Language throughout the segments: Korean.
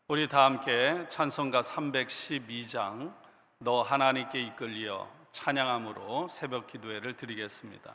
우리 다 함께 찬송가 312장 너 하나님께 이끌리어 찬양함으로 새벽 기도회를 드리겠습니다.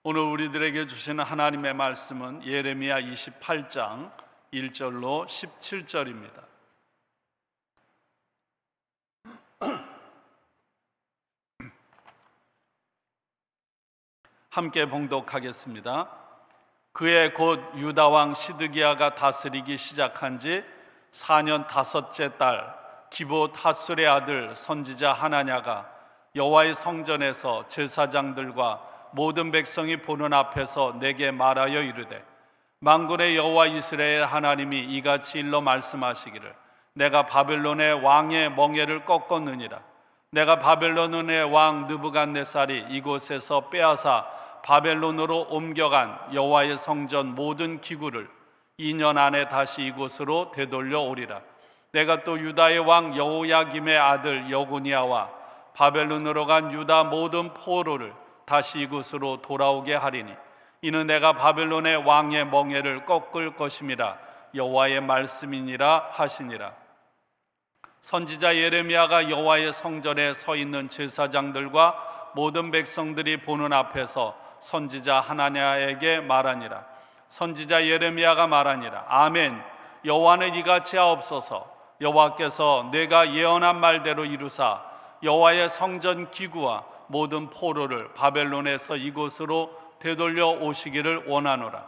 오늘 우리들에게 주시는 하나님의 말씀은 예레미야 28장 1절로 17절입니다. 함께 봉독하겠습니다. 그의 곧 유다 왕 시드기야가 다스리기 시작한 지 4년 다섯째 달 기봇 핫술의 아들 선지자 하나냐가 여호와의 성전에서 제사장들과 모든 백성이 보는 앞에서 내게 말하여 이르되 만군의 여호와 이스라엘 하나님이 이같이 일러 말씀하시기를 내가 바벨론의 왕의 멍에를 꺾었느니라. 내가 바벨론의 왕 느부갓네살이 이곳에서 빼앗아 바벨론으로 옮겨간 여호와의 성전 모든 기구를 2년 안에 다시 이곳으로 되돌려 오리라. 내가 또 유다의 왕 여호야김의 아들 여고니아와 바벨론으로 간 유다 모든 포로를 다시 이곳으로 돌아오게 하리니 이는 내가 바벨론의 왕의 멍에를 꺾을 것임이라 여호와의 말씀이니라 하시니라. 선지자 예레미야가 여호와의 성전에 서 있는 제사장들과 모든 백성들이 보는 앞에서 선지자 하나냐에게 말하니라. 선지자 예레미야가 말하니라. 아멘. 여호와는 이같이 하옵소서. 여호와께서 내가 예언한 말대로 이루사 여호와의 성전 기구와 모든 포로를 바벨론에서 이곳으로 되돌려 오시기를 원하노라.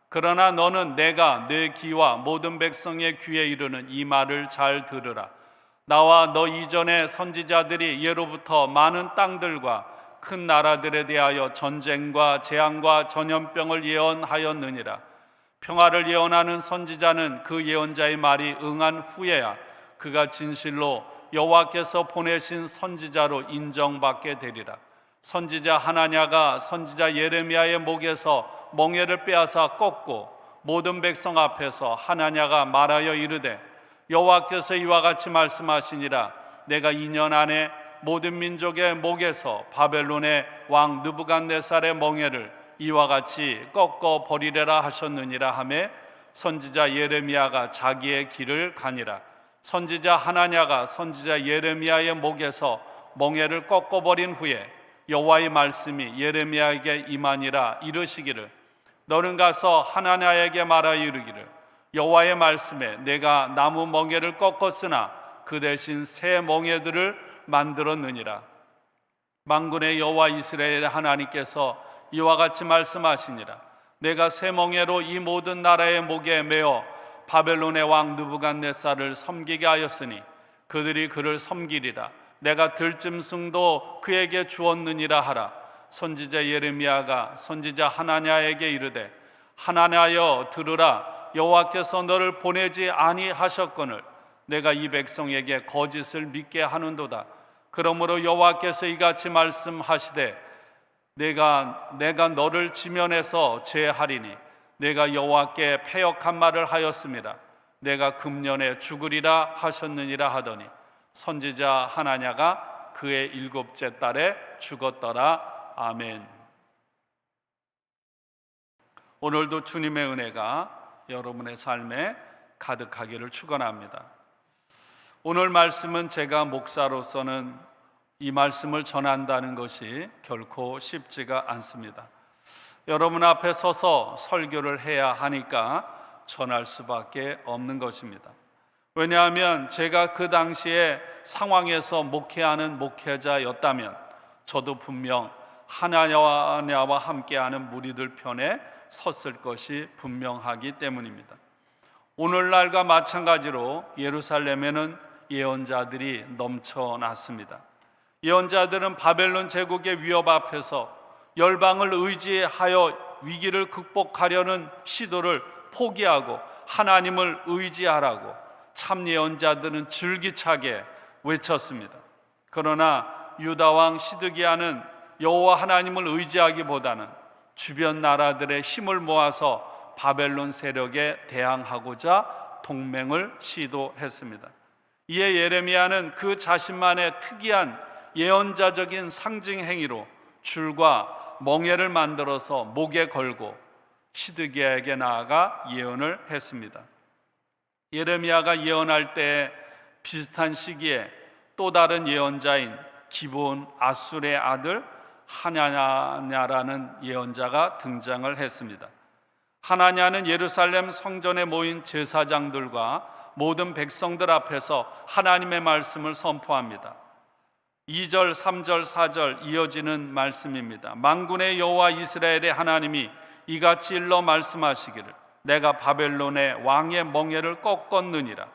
그러나 너는 내가 내 귀와 모든 백성의 귀에 이르는 이 말을 잘 들으라. 나와 너 이전의 선지자들이 예로부터 많은 땅들과 큰 나라들에 대하여 전쟁과 재앙과 전염병을 예언하였느니라. 평화를 예언하는 선지자는 그 예언자의 말이 응한 후에야 그가 진실로 여호와께서 보내신 선지자로 인정받게 되리라. 선지자 하나냐가 선지자 예레미야의 목에서 멍에를 빼앗아 꺾고 모든 백성 앞에서 하나냐가 말하여 이르되 여호와께서 이와 같이 말씀하시니라. 내가 2년 안에 모든 민족의 목에서 바벨론의 왕 느부갓네살의 멍에를 이와 같이 꺾어 버리리라 하셨느니라 하매 선지자 예레미야가 자기의 길을 가니라. 선지자 하나냐가 선지자 예레미야의 목에서 멍에를 꺾어버린 후에 여호와의 말씀이 예레미야에게 임하니라 이르시기를 너는 가서 하나냐에게 말하여 이르기를 여호와의 말씀에 내가 나무 멍에를 꺾었으나 그 대신 새 멍에들을 만들었느니라. 만군의 여호와 이스라엘의 하나님께서 이와 같이 말씀하시니라. 내가 새 멍에로 이 모든 나라의 목에 메어 바벨론의 왕 느부갓네살을 섬기게 하였으니 그들이 그를 섬기리라. 내가 들짐승도 그에게 주었느니라 하라. 선지자 예레미야가 선지자 하나냐에게 이르되 하나냐여 들으라. 여호와께서 너를 보내지 아니하셨거늘 내가 이 백성에게 거짓을 믿게 하는도다. 그러므로 여호와께서 이같이 말씀하시되 내가 너를 지면에서 제하리니 내가 여호와께 패역한 말을 하였습니다. 내가 금년에 죽으리라 하셨느니라 하더니 선지자 하나냐가 그의 7째 달에 죽었더라. 아멘. 오늘도 주님의 은혜가 여러분의 삶에 가득하기를 축원합니다. 오늘 말씀은 제가 목사로서는 이 말씀을 전한다는 것이 결코 쉽지가 않습니다. 여러분 앞에 서서 설교를 해야 하니까 전할 수밖에 없는 것입니다. 왜냐하면 제가 그 당시에 상황에서 목회하는 목회자였다면 저도 분명 하나냐와 함께하는 무리들 편에 섰을 것이 분명하기 때문입니다. 오늘날과 마찬가지로 예루살렘에는 예언자들이 넘쳐났습니다. 예언자들은 바벨론 제국의 위협 앞에서 열방을 의지하여 위기를 극복하려는 시도를 포기하고 하나님을 의지하라고 참 예언자들은 줄기차게 외쳤습니다. 그러나 유다 왕 시드기야는 여호와 하나님을 의지하기보다는 주변 나라들의 힘을 모아서 바벨론 세력에 대항하고자 동맹을 시도했습니다. 이에 예레미야는 그 자신만의 특이한 예언자적인 상징 행위로 줄과 멍에를 만들어서 목에 걸고 시드기야에게 나아가 예언을 했습니다. 예레미야가 예언할 때 비슷한 시기에 또 다른 예언자인 기브온 아술의 아들 하나냐라는 예언자가 등장을 했습니다. 하나냐는 예루살렘 성전에 모인 제사장들과 모든 백성들 앞에서 하나님의 말씀을 선포합니다. 2절, 3절, 4절 이어지는 말씀입니다. 만군의 여호와 이스라엘의 하나님이 이같이 일러 말씀하시기를 내가 바벨론의 왕의 멍에를 꺾었느니라.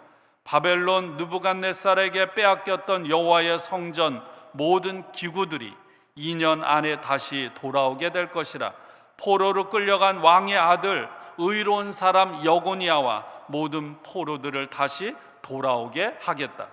바벨론 느부갓네살에게 빼앗겼던 여호와의 성전 모든 기구들이 2년 안에 다시 돌아오게 될 것이라. 포로로 끌려간 왕의 아들 의로운 사람 여고니아와 모든 포로들을 다시 돌아오게 하겠다.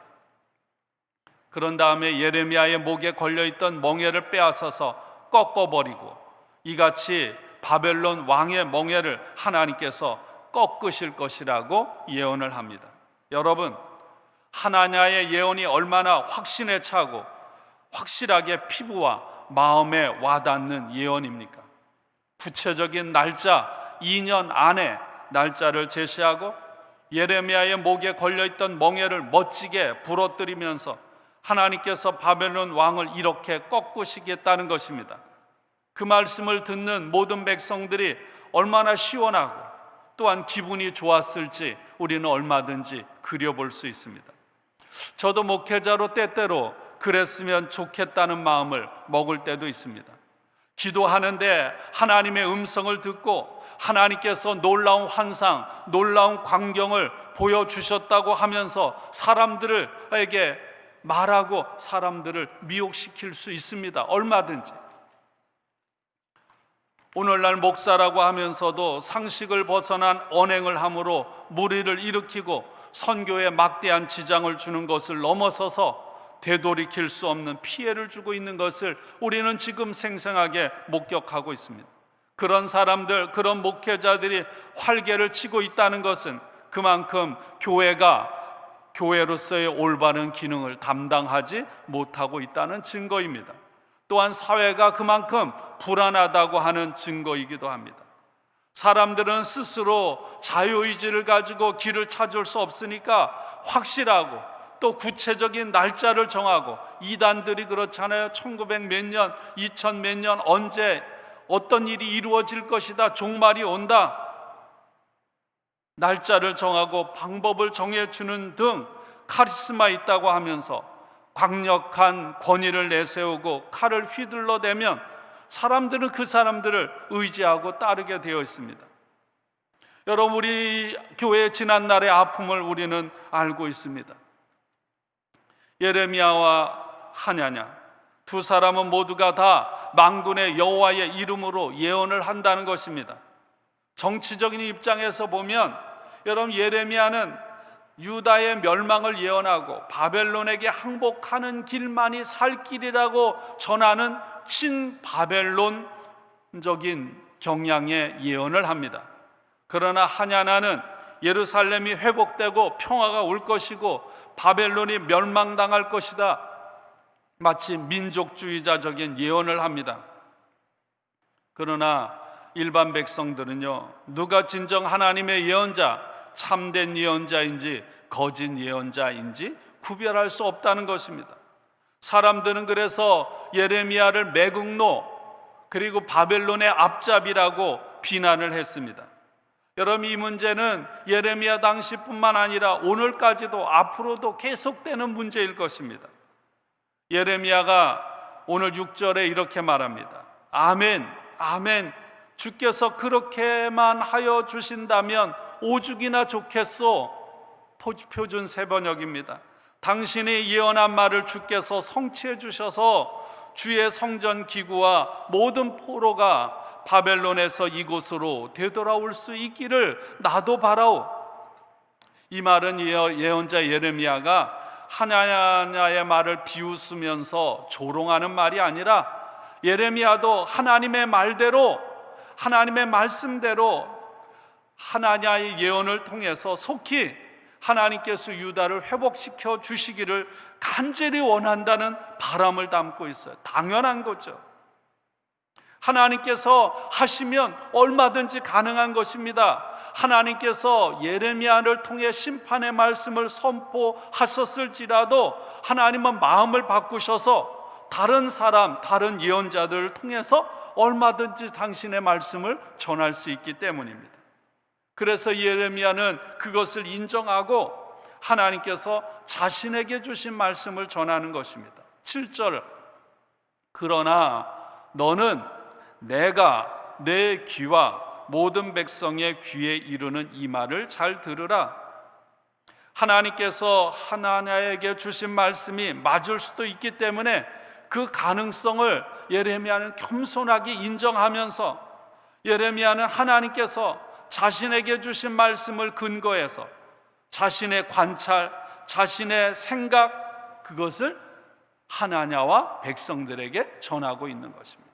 그런 다음에 예레미야의 목에 걸려있던 멍에를 빼앗아서 꺾어버리고 이같이 바벨론 왕의 멍에를 하나님께서 꺾으실 것이라고 예언을 합니다. 여러분, 하나냐의 예언이 얼마나 확신에 차고 확실하게 피부와 마음에 와닿는 예언입니까? 구체적인 날짜 2년 안에 날짜를 제시하고 예레미야의 목에 걸려있던 멍에를 멋지게 부러뜨리면서 하나님께서 바벨론 왕을 이렇게 꺾으시겠다는 것입니다. 그 말씀을 듣는 모든 백성들이 얼마나 시원하고 또한 기분이 좋았을지 우리는 얼마든지 그려볼 수 있습니다. 저도 목회자로 때때로 그랬으면 좋겠다는 마음을 먹을 때도 있습니다. 기도하는데 하나님의 음성을 듣고 하나님께서 놀라운 환상, 놀라운 광경을 보여주셨다고 하면서 사람들에게 말하고 사람들을 미혹시킬 수 있습니다. 얼마든지. 오늘날 목사라고 하면서도 상식을 벗어난 언행을 함으로 무리를 일으키고 선교에 막대한 지장을 주는 것을 넘어서서 되돌이킬 수 없는 피해를 주고 있는 것을 우리는 지금 생생하게 목격하고 있습니다. 그런 사람들, 그런 목회자들이 활개를 치고 있다는 것은 그만큼 교회가 교회로서의 올바른 기능을 담당하지 못하고 있다는 증거입니다. 또한 사회가 그만큼 불안하다고 하는 증거이기도 합니다. 사람들은 스스로 자유의지를 가지고 길을 찾을 수 없으니까 확실하고 또 구체적인 날짜를 정하고, 이단들이 그렇잖아요. 1900 몇 년, 2000 몇 년, 언제 어떤 일이 이루어질 것이다, 종말이 온다, 날짜를 정하고 방법을 정해주는 등 카리스마 있다고 하면서 강력한 권위를 내세우고 칼을 휘둘러대면 사람들은 그 사람들을 의지하고 따르게 되어 있습니다. 여러분, 우리 교회의 지난날의 아픔을 우리는 알고 있습니다. 예레미야와 하냐냐, 두 사람은 모두가 다 만군의 여호와의 이름으로 예언을 한다는 것입니다. 정치적인 입장에서 보면 여러분, 예레미야는 유다의 멸망을 예언하고 바벨론에게 항복하는 길만이 살 길이라고 전하는 친바벨론적인 경향의 예언을 합니다. 그러나 하냐나는 예루살렘이 회복되고 평화가 올 것이고 바벨론이 멸망당할 것이다, 마치 민족주의자적인 예언을 합니다. 그러나 일반 백성들은요, 누가 진정 하나님의 예언자, 참된 예언자인지 거짓 예언자인지 구별할 수 없다는 것입니다. 사람들은 그래서 예레미야를 매국노, 그리고 바벨론의 앞잡이라고 비난을 했습니다. 여러분, 이 문제는 예레미야 당시뿐만 아니라 오늘까지도 앞으로도 계속되는 문제일 것입니다. 예레미야가 오늘 6절에 이렇게 말합니다. 아멘, 아멘. 주께서 그렇게만 하여 주신다면 오죽이나 좋겠소. 표준 세번역입니다. 당신이 예언한 말을 주께서 성취해 주셔서 주의 성전 기구와 모든 포로가 바벨론에서 이곳으로 되돌아올 수 있기를 나도 바라오. 이 말은 예언자 예레미야가 하나냐의 말을 비웃으면서 조롱하는 말이 아니라, 예레미야도 하나님의 말대로, 하나님의 말씀대로 하나냐의 예언을 통해서 속히 하나님께서 유다를 회복시켜 주시기를 간절히 원한다는 바람을 담고 있어요. 당연한 거죠. 하나님께서 하시면 얼마든지 가능한 것입니다. 하나님께서 예레미야를 통해 심판의 말씀을 선포하셨을지라도 하나님은 마음을 바꾸셔서 다른 사람, 다른 예언자들을 통해서 얼마든지 당신의 말씀을 전할 수 있기 때문입니다. 그래서 예레미야는 그것을 인정하고 하나님께서 자신에게 주신 말씀을 전하는 것입니다. 7절, 그러나 너는 내가 내 귀와 모든 백성의 귀에 이르는 이 말을 잘 들으라. 하나님께서 하나냐에게 주신 말씀이 맞을 수도 있기 때문에 그 가능성을 예레미야는 겸손하게 인정하면서, 예레미야는 하나님께서 자신에게 주신 말씀을 근거해서 자신의 관찰, 자신의 생각, 그것을 하나냐와 백성들에게 전하고 있는 것입니다.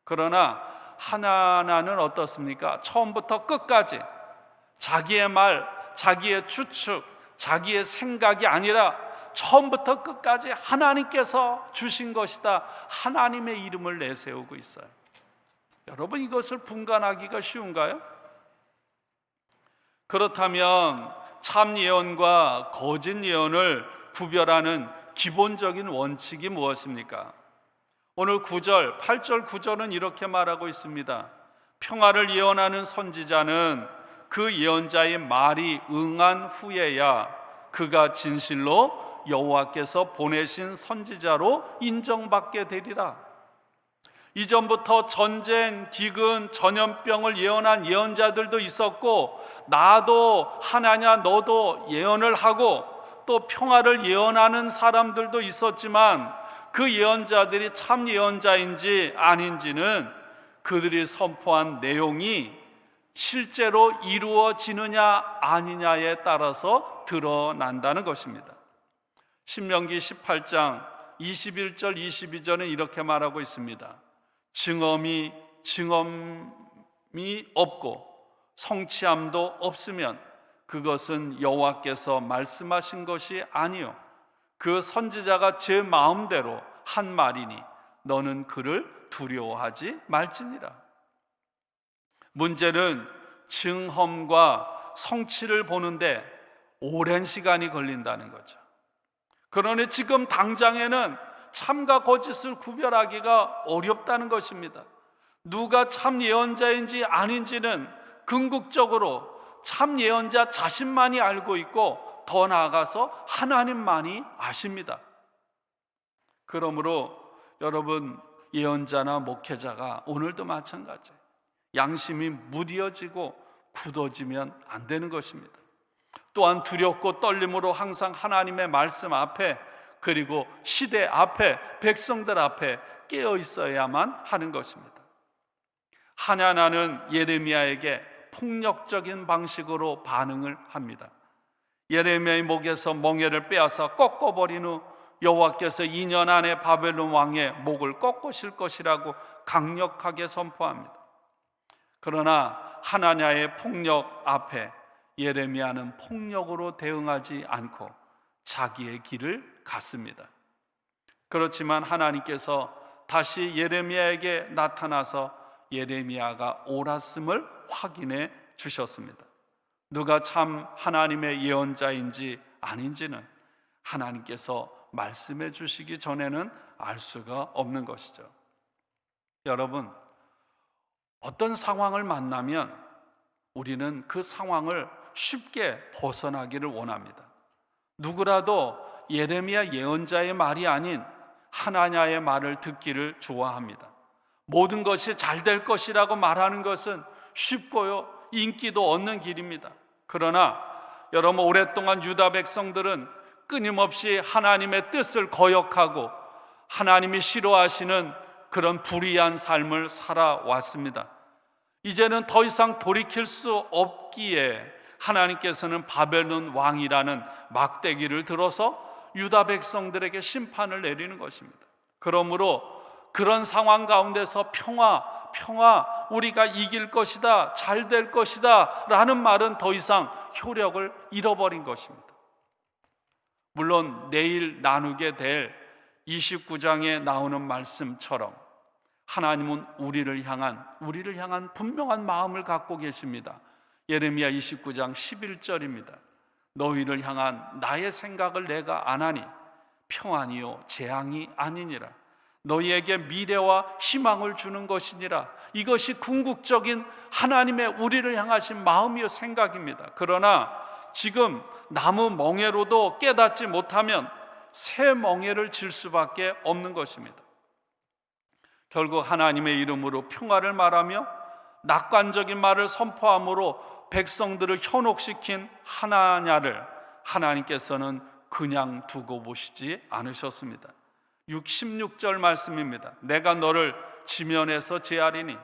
그러나 하나냐는 어떻습니까? 처음부터 끝까지 자기의 말, 자기의 추측, 자기의 생각이 아니라 처음부터 끝까지 하나님께서 주신 것이다, 하나님의 이름을 내세우고 있어요. 여러분, 이것을 분간하기가 쉬운가요? 그렇다면 참 예언과 거짓 예언을 구별하는 기본적인 원칙이 무엇입니까? 오늘 9절, 8절, 9절은 이렇게 말하고 있습니다. 평화를 예언하는 선지자는 그 예언자의 말이 응한 후에야 그가 진실로 여호와께서 보내신 선지자로 인정받게 되리라. 이전부터 전쟁, 기근, 전염병을 예언한 예언자들도 있었고, 나도 하나냐 너도 예언을 하고 또 평화를 예언하는 사람들도 있었지만, 그 예언자들이 참 예언자인지 아닌지는 그들이 선포한 내용이 실제로 이루어지느냐 아니냐에 따라서 드러난다는 것입니다. 신명기 18장 21절 22절은 이렇게 말하고 있습니다. 증언이 없고 성취함도 없으면 그것은 여호와께서 말씀하신 것이 아니요 그 선지자가 제 마음대로 한 말이니 너는 그를 두려워하지 말지니라. 문제는 증험과 성취를 보는데 오랜 시간이 걸린다는 거죠. 그러니 지금 당장에는 참과 거짓을 구별하기가 어렵다는 것입니다. 누가 참 예언자인지 아닌지는 궁극적으로 참 예언자 자신만이 알고 있고 더 나아가서 하나님만이 아십니다. 그러므로 여러분, 예언자나 목회자가 오늘도 마찬가지예요. 양심이 무뎌지고 굳어지면 안 되는 것입니다. 또한 두렵고 떨림으로 항상 하나님의 말씀 앞에, 그리고 시대 앞에, 백성들 앞에 깨어 있어야만 하는 것입니다. 하냐나는 예레미야에게 폭력적인 방식으로 반응을 합니다. 예레미야의 목에서 멍에를 빼앗아 꺾어버린 후 여호와께서 2년 안에 바벨론 왕의 목을 꺾으실 것이라고 강력하게 선포합니다. 그러나 하나냐의 폭력 앞에 예레미야는 폭력으로 대응하지 않고 자기의 길을 갔습니다. 그렇지만 하나님께서 다시 예레미야에게 나타나서 예레미야가 옳았음을 확인해 주셨습니다. 누가 참 하나님의 예언자인지 아닌지는 하나님께서 말씀해 주시기 전에는 알 수가 없는 것이죠. 여러분, 어떤 상황을 만나면 우리는 그 상황을 쉽게 벗어나기를 원합니다. 누구라도 예레미야 예언자의 말이 아닌 하나냐의 말을 듣기를 좋아합니다. 모든 것이 잘 될 것이라고 말하는 것은 쉽고요, 인기도 얻는 길입니다. 그러나 여러분, 오랫동안 유다 백성들은 끊임없이 하나님의 뜻을 거역하고 하나님이 싫어하시는 그런 불의한 삶을 살아왔습니다. 이제는 더 이상 돌이킬 수 없기에 하나님께서는 바벨론 왕이라는 막대기를 들어서 유다 백성들에게 심판을 내리는 것입니다. 그러므로 그런 상황 가운데서 평화, 우리가 이길 것이다, 잘 될 것이다 라는 말은 더 이상 효력을 잃어버린 것입니다. 물론 내일 나누게 될 29장에 나오는 말씀처럼 하나님은 우리를 향한 분명한 마음을 갖고 계십니다. 예레미야 29장 11절입니다. 너희를 향한 나의 생각을 내가 아나니 평안이요 재앙이 아니니라. 너희에게 미래와 희망을 주는 것이니라. 이것이 궁극적인 하나님의 우리를 향하신 마음이요 생각입니다. 그러나 지금 나무 멍에로도 깨닫지 못하면 새 멍에를 질 수밖에 없는 것입니다. 결국 하나님의 이름으로 평화를 말하며 낙관적인 말을 선포함으로 백성들을 현혹시킨 하나냐를 하나님께서는 그냥 두고 보시지 않으셨습니다. 16절 말씀입니다. 내가 너를 지면에서 제하리니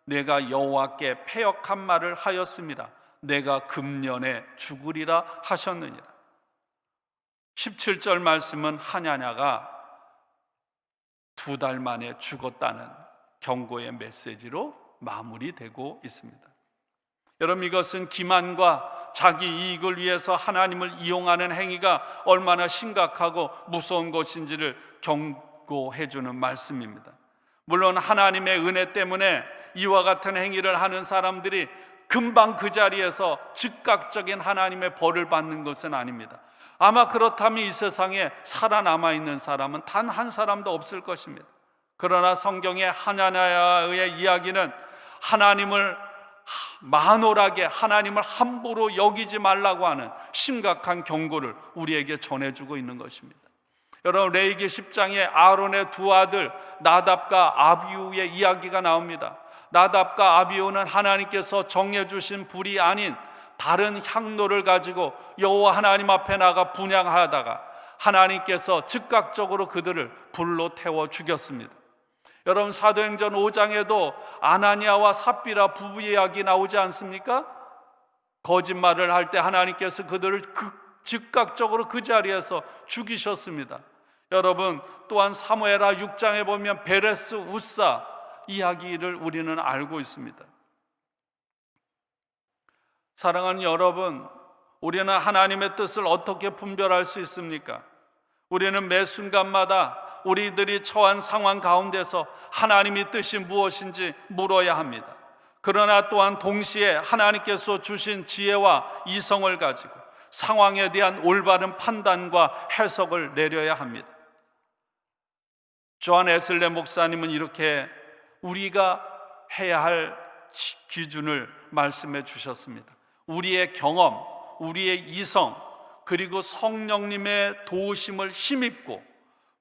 내가 여호와께 패역한 말을 하였습니다. 내가 금년에 죽으리라 하셨느니라. 17절 말씀은 하냐냐가 2달 만에 죽었다는 경고의 메시지로 마무리되고 있습니다. 여러분, 이것은 기만과 자기 이익을 위해서 하나님을 이용하는 행위가 얼마나 심각하고 무서운 것인지를 경고해 주는 말씀입니다. 물론 하나님의 은혜 때문에 이와 같은 행위를 하는 사람들이 금방 그 자리에서 즉각적인 하나님의 벌을 받는 것은 아닙니다. 아마 그렇다면 이 세상에 살아남아 있는 사람은 단 한 사람도 없을 것입니다. 그러나 성경의 하냐냐의 이야기는 하나님을 만홀하게, 하나님을 함부로 여기지 말라고 하는 심각한 경고를 우리에게 전해주고 있는 것입니다. 여러분, 레위기 10장에 아론의 두 아들 나답과 아비후의 이야기가 나옵니다. 나답과 아비후는 하나님께서 정해주신 불이 아닌 다른 향로를 가지고 여호와 하나님 앞에 나가 분향하다가 하나님께서 즉각적으로 그들을 불로 태워 죽였습니다. 여러분, 사도행전 5장에도 아나니아와 삽비라 부부 이야기 나오지 않습니까? 거짓말을 할 때 하나님께서 그들을 즉각적으로 그 자리에서 죽이셨습니다. 여러분, 또한 사무엘하 6장에 보면 베레스 우사 이야기를 우리는 알고 있습니다. 사랑하는 여러분, 우리는 하나님의 뜻을 어떻게 분별할 수 있습니까? 우리는 매 순간마다 우리들이 처한 상황 가운데서 하나님의 뜻이 무엇인지 물어야 합니다. 그러나 또한 동시에 하나님께서 주신 지혜와 이성을 가지고 상황에 대한 올바른 판단과 해석을 내려야 합니다. 조한 에슬레 목사님은 이렇게 우리가 해야 할 기준을 말씀해 주셨습니다. 우리의 경험, 우리의 이성, 그리고 성령님의 도우심을 힘입고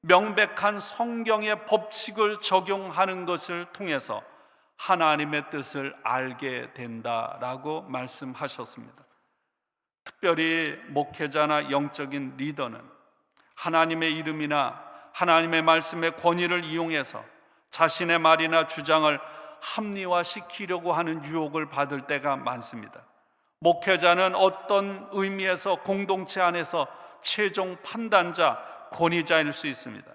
명백한 성경의 법칙을 적용하는 것을 통해서 하나님의 뜻을 알게 된다라고 말씀하셨습니다. 특별히 목회자나 영적인 리더는 하나님의 이름이나 하나님의 말씀의 권위를 이용해서 자신의 말이나 주장을 합리화시키려고 하는 유혹을 받을 때가 많습니다. 목회자는 어떤 의미에서 공동체 안에서 최종 판단자, 권위자일 수 있습니다.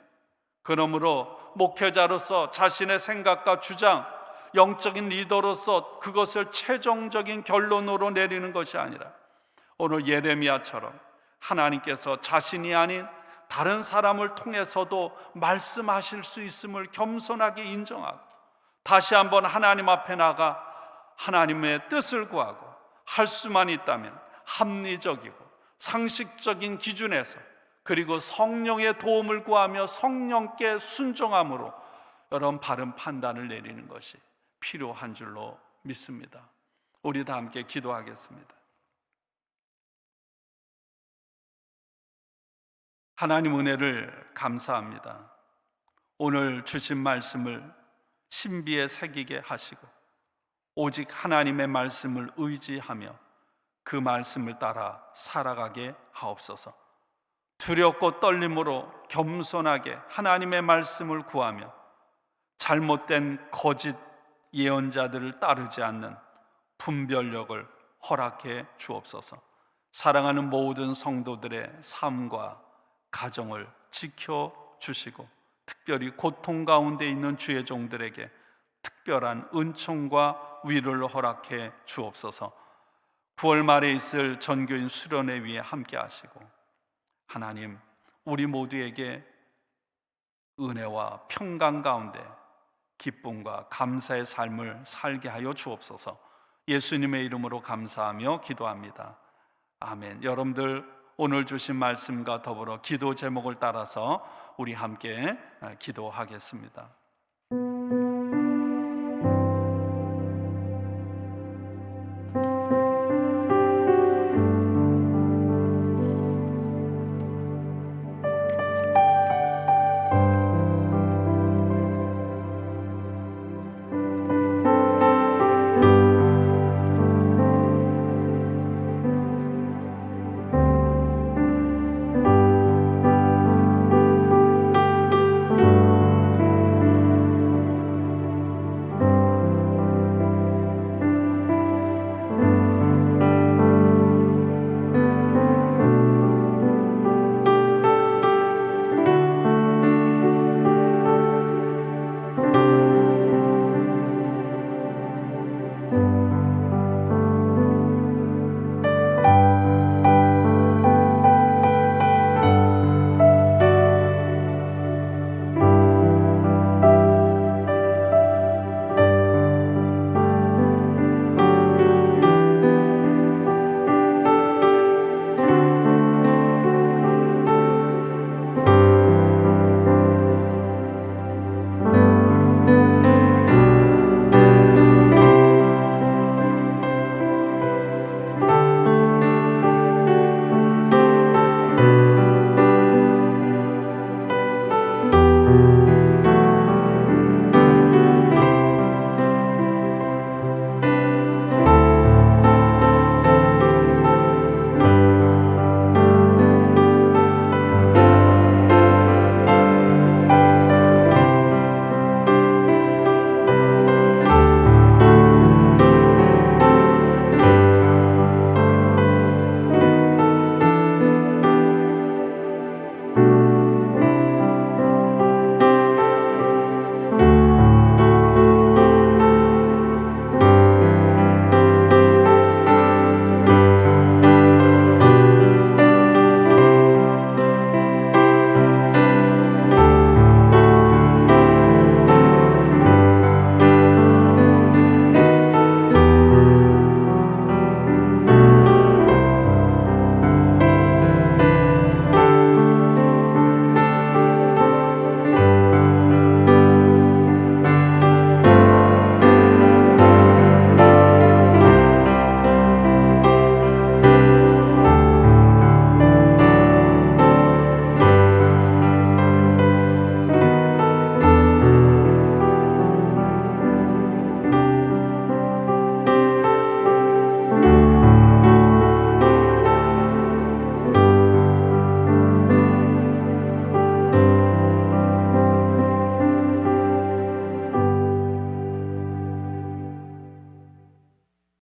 그러므로 목회자로서 자신의 생각과 주장, 영적인 리더로서 그것을 최종적인 결론으로 내리는 것이 아니라 오늘 예레미야처럼 하나님께서 자신이 아닌 다른 사람을 통해서도 말씀하실 수 있음을 겸손하게 인정하고 다시 한번 하나님 앞에 나가 하나님의 뜻을 구하고 할 수만 있다면 합리적이고 상식적인 기준에서 그리고 성령의 도움을 구하며 성령께 순종함으로 여러분 바른 판단을 내리는 것이 필요한 줄로 믿습니다. 우리 다 함께 기도하겠습니다. 하나님 은혜를 감사합니다. 오늘 주신 말씀을 신비에 새기게 하시고 오직 하나님의 말씀을 의지하며 그 말씀을 따라 살아가게 하옵소서. 두렵고 떨림으로 겸손하게 하나님의 말씀을 구하며 잘못된 거짓 예언자들을 따르지 않는 분별력을 허락해 주옵소서. 사랑하는 모든 성도들의 삶과 가정을 지켜주시고 특별히 고통 가운데 있는 주의 종들에게 특별한 은총과 위로를 허락해 주옵소서. 9월 말에 있을 전교인 수련회 위에 함께 하시고 하나님 우리 모두에게 은혜와 평강 가운데 기쁨과 감사의 삶을 살게 하여 주옵소서. 예수님의 이름으로 감사하며 기도합니다. 아멘. 여러분들 오늘 주신 말씀과 더불어 기도 제목을 따라서 우리 함께 기도하겠습니다.